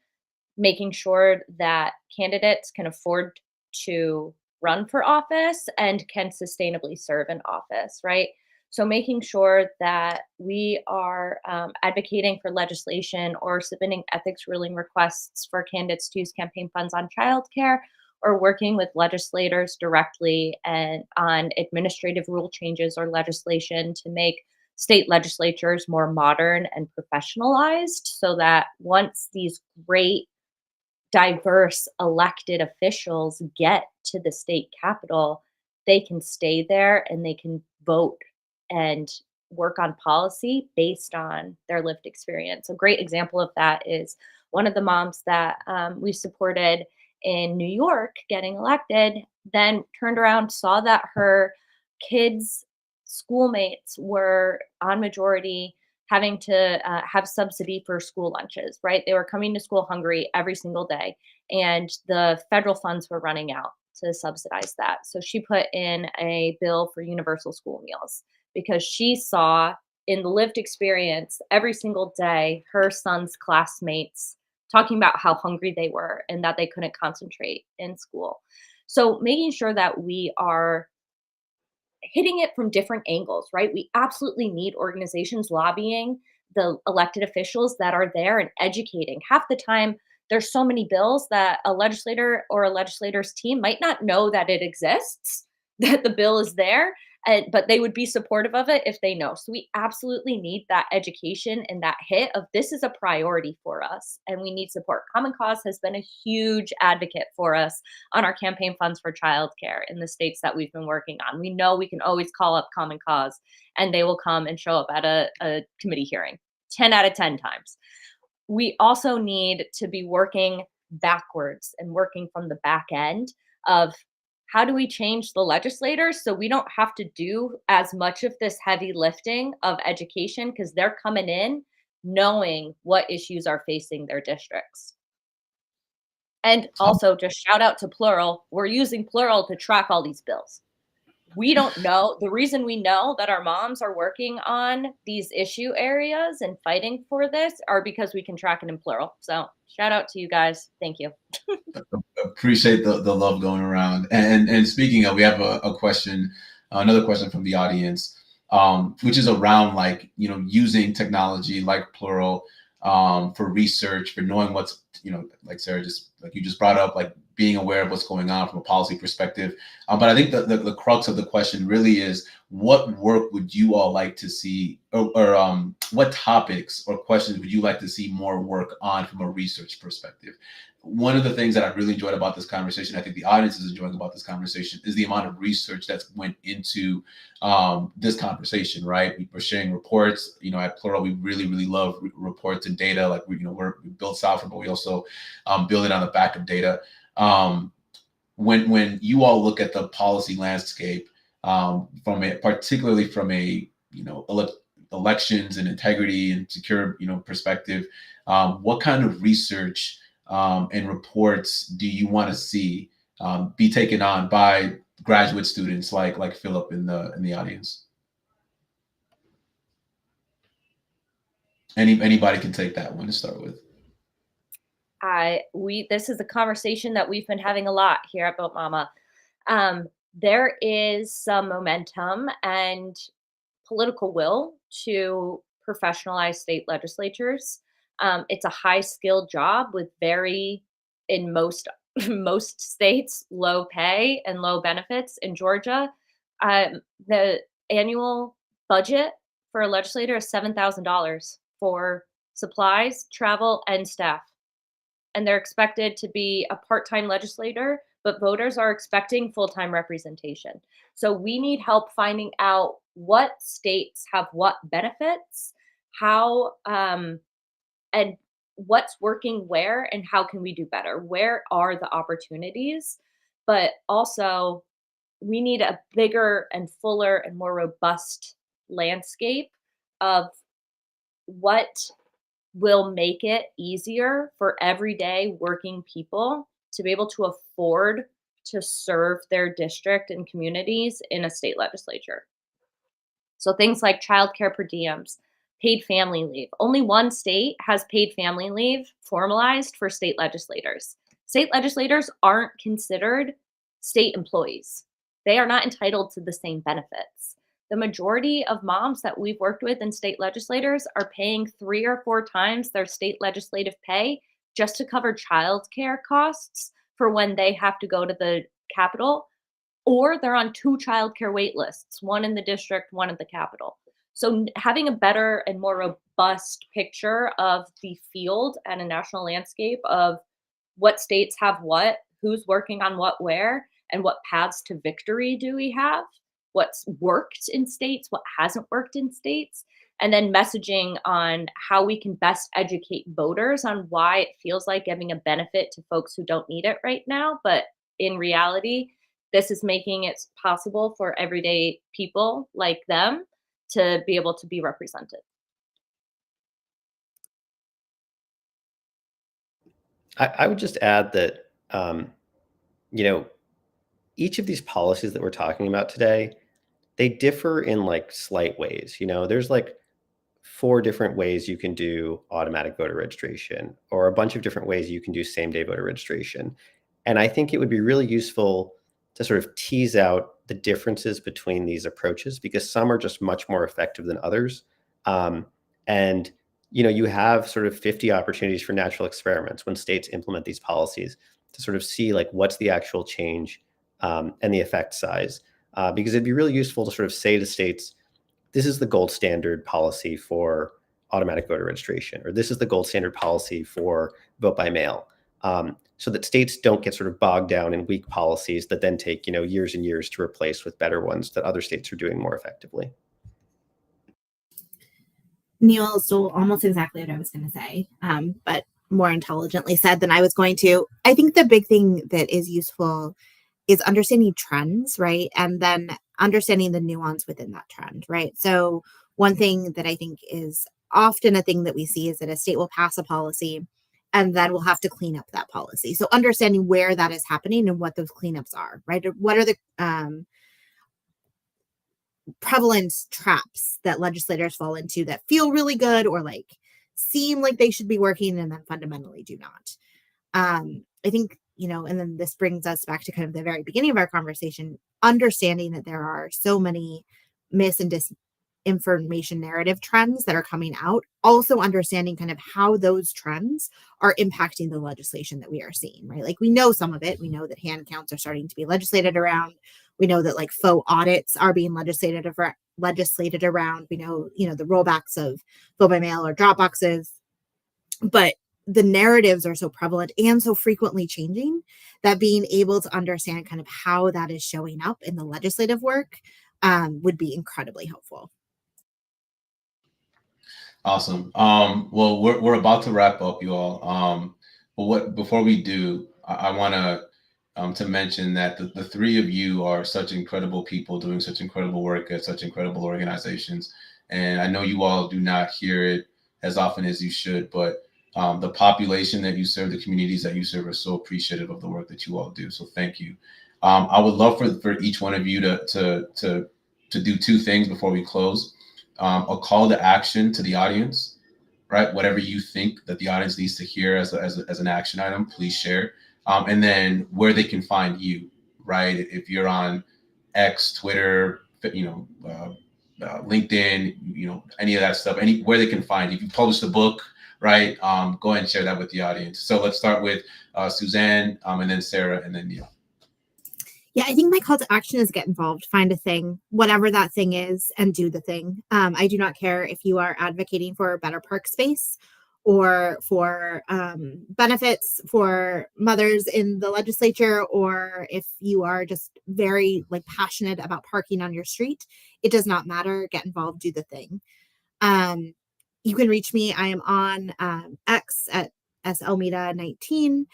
making sure that candidates can afford to run for office and can sustainably serve in office, right? So, making sure that we are advocating for legislation or submitting ethics ruling requests for candidates to use campaign funds on childcare, or working with legislators directly and on administrative rule changes or legislation to make state legislatures more modern and professionalized so that once these great diverse elected officials get to the state capitol, they can stay there and they can vote and work on policy based on their lived experience. A great example of that is one of the moms that we supported in New York getting elected, then turned around, saw that her kids' schoolmates were on majority having to have subsidy for school lunches, right? They were coming to school hungry every single day, and the federal funds were running out to subsidize that. So she put in a bill for universal school meals because she saw in the lived experience every single day her son's classmates talking about how hungry they were and that they couldn't concentrate in school. So making sure that we are hitting it from different angles, right? We absolutely need organizations lobbying the elected officials that are there and educating. Half the time, there's so many bills that a legislator or a legislator's team might not know that it exists, that the bill is there, but they would be supportive of it if they know. So we absolutely need that education and that hit of this is a priority for us and we need support. Common Cause has been a huge advocate for us on our campaign funds for childcare in the states that we've been working on. We know we can always call up Common Cause and they will come and show up at a committee hearing 10 out of 10 times. We also need to be working backwards and working from the back end of how do we change the legislators so we don't have to do as much of this heavy lifting of education because they're coming in knowing what issues are facing their districts. And also just shout out to Plural. We're using Plural to track all these bills. We don't know. The reason we know that our moms are working on these issue areas and fighting for this are because we can track it in Plural. So shout out to you guys. Thank you. Appreciate the love going around. And speaking of, we have a question, another question from the audience, which is around like, using technology like Plural for research, for knowing what's, like Sarah like you just brought up, like being aware of what's going on from a policy perspective. But I think the crux of the question really is, what work would you all like to see, or what topics or questions would you like to see more work on from a research perspective? One of the things that I really enjoyed about this conversation, I think the audience is enjoying about this conversation, is the amount of research that's went into this conversation, right? We're sharing reports, at Plural, we really, really love reports and data. Like we build software, but we also build it on the back of data. When you all look at the policy landscape, particularly from a elections and integrity and secure perspective, what kind of research and reports do you want to see be taken on by graduate students like Philip in the audience? Anybody can take that one to start with. This is a conversation that we've been having a lot here at Boat Mama. There is some momentum and political will to professionalize state legislatures. It's a high skilled job with in most states, low pay and low benefits. In Georgia, the annual budget for a legislator is $7,000 for supplies, travel, and staff. And they're expected to be a part-time legislator, but voters are expecting full-time representation. So we need help finding out what states have what benefits, how and what's working where, and how can we do better? Where are the opportunities? But also, we need a bigger and fuller and more robust landscape of what will make it easier for everyday working people to be able to afford to serve their district and communities in a state legislature. So things like childcare per diems, paid family leave. Only one state has paid family leave formalized for state legislators. State legislators aren't considered state employees. They are not entitled to the same benefits. The majority of moms that we've worked with in state legislators are paying 3 or 4 times their state legislative pay just to cover childcare costs for when they have to go to the Capitol, or they're on 2 childcare wait lists, one in the district, one at the Capitol. So having a better and more robust picture of the field and a national landscape of what states have what, who's working on what where, and what paths to victory do we have, what's worked in states, what hasn't worked in states, and then messaging on how we can best educate voters on why it feels like giving a benefit to folks who don't need it right now. But in reality, this is making it possible for everyday people like them to be able to be represented. I would just add that, you know, each of these policies that we're talking about today, they differ in like slight ways. There's like 4 different ways you can do automatic voter registration, or a bunch of different ways you can do same day voter registration. And I think it would be really useful to sort of tease out the differences between these approaches, because some are just much more effective than others. And you have sort of 50 opportunities for natural experiments when states implement these policies to sort of see like what's the actual change and the effect size. Because it'd be really useful to sort of say to states, this is the gold standard policy for automatic voter registration, or this is the gold standard policy for vote by mail, so that states don't get sort of bogged down in weak policies that then take years and years to replace with better ones that other states are doing more effectively. Neil stole almost exactly what I was going to say, but more intelligently said than I was going to. I think the big thing that is useful is understanding trends, right? And then understanding the nuance within that trend, right? So one thing that I think is often a thing that we see is that a state will pass a policy and then we'll have to clean up that policy. So understanding where that is happening and what those cleanups are, right? What are the prevalent traps that legislators fall into that feel really good or like seem like they should be working and then fundamentally do not. I think, and then this brings us back to kind of the very beginning of our conversation, understanding that there are so many mis and disinformation narrative trends that are coming out, also understanding kind of how those trends are impacting the legislation that we are seeing, right? Like we know some of it. We know that hand counts are starting to be legislated around. We know that like faux audits are being legislated around. We know, the rollbacks of vote by mail or drop boxes, but the narratives are so prevalent and so frequently changing that being able to understand kind of how that is showing up in the legislative work would be incredibly helpful. Awesome. Well, we're about to wrap up, you all. But before we do, I want to mention that the 3 of you are such incredible people doing such incredible work at such incredible organizations. And I know you all do not hear it as often as you should, but the population that you serve, the communities that you serve are so appreciative of the work that you all do. So thank you. I would love for each one of you to do 2 things before we close. A call to action to the audience, right? Whatever you think that the audience needs to hear as an action item, please share. And then where they can find you, right? If you're on X, Twitter, LinkedIn, any of that stuff, where they can find you. If you published a book, right? Go ahead and share that with the audience. So let's start with Suzanne, and then Sarah, and then Neil. Yeah, I think my call to action is get involved, find a thing, whatever that thing is, and do the thing. I do not care if you are advocating for a better park space or for benefits for mothers in the legislature, or if you are just very passionate about parking on your street. It does not matter. Get involved, do the thing. You can reach me. I am on X at salmeida19.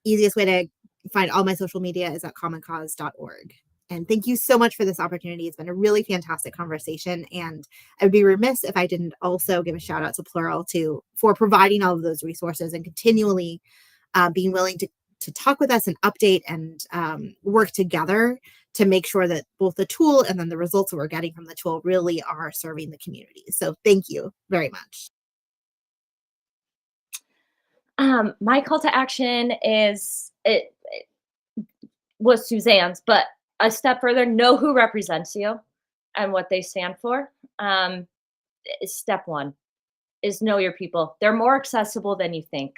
Easiest way to find all my social media is at commoncause.org. And thank you so much for this opportunity. It's been a really fantastic conversation. And I would be remiss if I didn't also give a shout out to Plural for providing all of those resources and continually being willing to talk with us and update and work together to make sure that both the tool and then the results that we're getting from the tool really are serving the community. So thank you very much. My call to action is, it was Suzanne's, but a step further, know who represents you and what they stand for. Step one is know your people. They're more accessible than you think.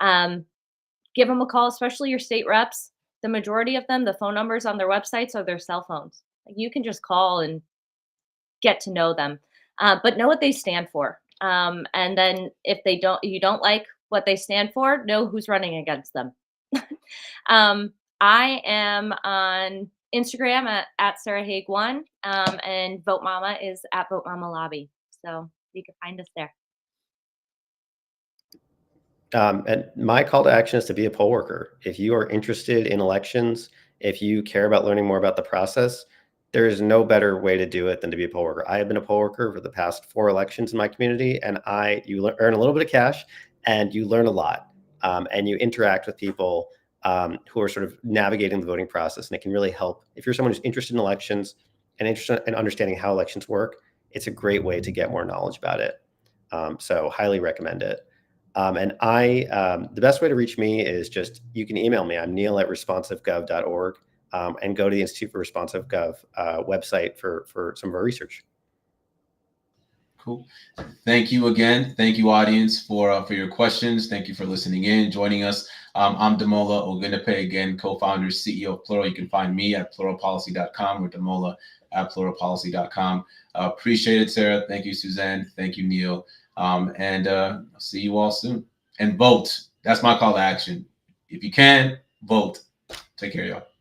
Give them a call, especially your state reps. The majority of them, the phone numbers on their websites are their cell phones. You can just call and get to know them, but know what they stand for. And then if you don't like what they stand for, know who's running against them. I am on Instagram at Sarah Hague1, and Vote Mama is at Vote Mama Lobby. So you can find us there. And my call to action is to be a poll worker. If you are interested in elections, if you care about learning more about the process, there is no better way to do it than to be a poll worker. I have been a poll worker for the past 4 elections in my community, and you earn a little bit of cash and you learn a lot, and you interact with people who are sort of navigating the voting process. And it can really help. If you're someone who's interested in elections and interested in understanding how elections work, it's a great way to get more knowledge about it. So highly recommend it. And the best way to reach me is just, you can email me. I'm neil@responsivegov.org, and go to the Institute for Responsive Gov website for some of our research. Cool. Thank you again. Thank you, audience, for your questions. Thank you for listening in, joining us. I'm Damola Ogundepe, again, co-founder, CEO of Plural. You can find me at pluralpolicy.com or Damola at pluralpolicy.com. Appreciate it, Sarah. Thank you, Suzanne. Thank you, Neil. And I'll see you all soon. And vote. That's my call to action. If you can, vote. Take care, y'all.